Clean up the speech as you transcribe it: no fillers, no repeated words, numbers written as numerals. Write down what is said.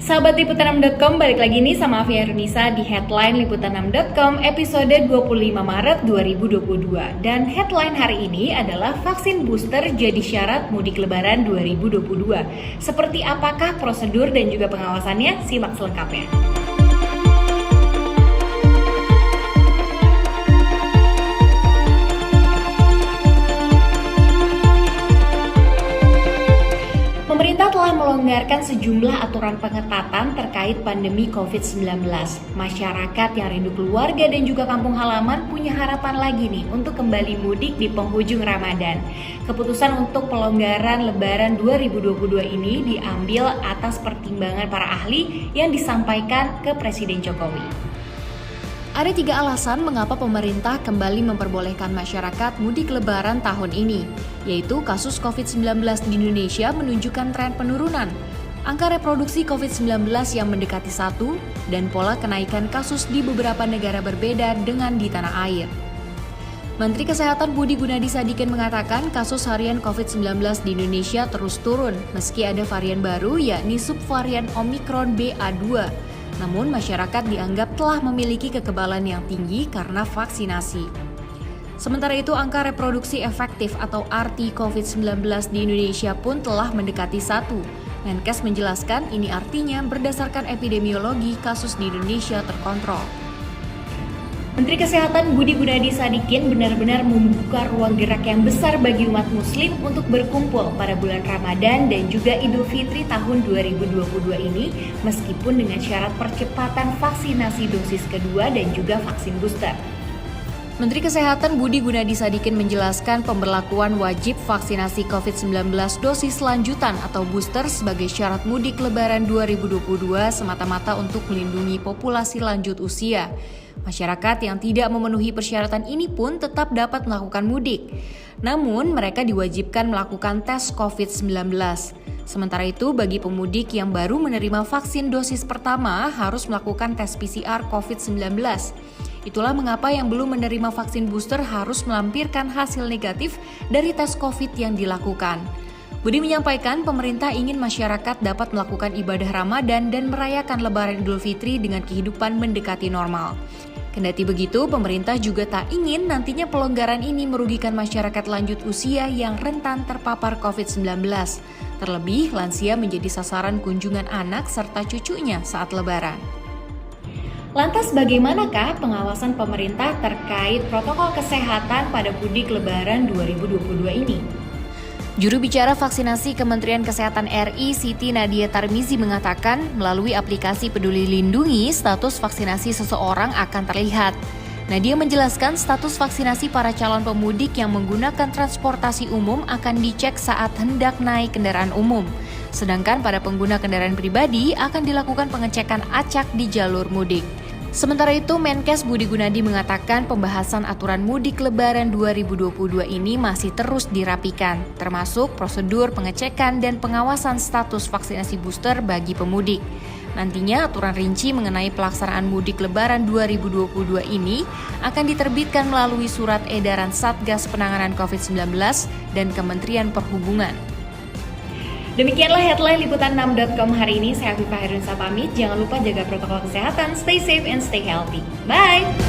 Sahabat Liputan6.com, balik lagi nih sama Afia Yunisa di headline Liputan6.com episode 25 Maret 2022. Dan headline hari ini adalah vaksin booster jadi syarat mudik lebaran 2022. Seperti apakah prosedur dan juga pengawasannya? Simak selengkapnya. Pemerintah telah melonggarkan sejumlah aturan pengetatan terkait pandemi COVID-19. Masyarakat yang rindu keluarga dan juga kampung halaman punya harapan lagi nih untuk kembali mudik di penghujung Ramadan. Keputusan untuk pelonggaran Lebaran 2022 ini diambil atas pertimbangan para ahli yang disampaikan ke Presiden Jokowi. Ada 3 alasan mengapa pemerintah kembali memperbolehkan masyarakat mudik lebaran tahun ini, yaitu kasus COVID-19 di Indonesia menunjukkan tren penurunan, angka reproduksi COVID-19 yang mendekati 1, dan pola kenaikan kasus di beberapa negara berbeda dengan di tanah air. Menteri Kesehatan Budi Gunadi Sadikin mengatakan kasus harian COVID-19 di Indonesia terus turun meski ada varian baru yakni subvarian Omikron BA2. Namun masyarakat dianggap telah memiliki kekebalan yang tinggi karena vaksinasi. Sementara itu angka reproduksi efektif atau RT COVID-19 di Indonesia pun telah mendekati 1. Menkes menjelaskan ini artinya berdasarkan epidemiologi kasus di Indonesia terkontrol. Menteri Kesehatan Budi Gunadi Sadikin benar-benar membuka ruang gerak yang besar bagi umat muslim untuk berkumpul pada bulan Ramadan dan juga Idul Fitri tahun 2022 ini meskipun dengan syarat percepatan vaksinasi dosis kedua dan juga vaksin booster. Menteri Kesehatan Budi Gunadi Sadikin menjelaskan pemberlakuan wajib vaksinasi COVID-19 dosis lanjutan atau booster sebagai syarat mudik Lebaran 2022 semata-mata untuk melindungi populasi lanjut usia. Masyarakat yang tidak memenuhi persyaratan ini pun tetap dapat melakukan mudik. Namun, mereka diwajibkan melakukan tes COVID-19. Sementara itu, bagi pemudik yang baru menerima vaksin dosis pertama harus melakukan tes PCR COVID-19. Itulah mengapa yang belum menerima vaksin booster harus melampirkan hasil negatif dari tes COVID yang dilakukan. Budi menyampaikan pemerintah ingin masyarakat dapat melakukan ibadah Ramadan dan merayakan Lebaran Idul Fitri dengan kehidupan mendekati normal. Kendati begitu, pemerintah juga tak ingin nantinya pelonggaran ini merugikan masyarakat lanjut usia yang rentan terpapar COVID-19. Terlebih, lansia menjadi sasaran kunjungan anak serta cucunya saat Lebaran. Lantas bagaimanakah pengawasan pemerintah terkait protokol kesehatan pada mudik Lebaran 2022 ini? Juru bicara vaksinasi Kementerian Kesehatan RI Siti Nadia Tarmizi mengatakan melalui aplikasi Peduli Lindungi status vaksinasi seseorang akan terlihat. Nadia menjelaskan status vaksinasi para calon pemudik yang menggunakan transportasi umum akan dicek saat hendak naik kendaraan umum. Sedangkan pada pengguna kendaraan pribadi akan dilakukan pengecekan acak di jalur mudik. Sementara itu, Menkes Budi Gunadi mengatakan pembahasan aturan mudik Lebaran 2022 ini masih terus dirapikan, termasuk prosedur pengecekan dan pengawasan status vaksinasi booster bagi pemudik. Nantinya aturan rinci mengenai pelaksanaan mudik Lebaran 2022 ini akan diterbitkan melalui surat edaran Satgas Penanganan COVID-19 dan Kementerian Perhubungan. Demikianlah headline Liputan6.com hari ini. Saya Afifah Yunisa pamit. Jangan lupa jaga protokol kesehatan, stay safe and stay healthy. Bye!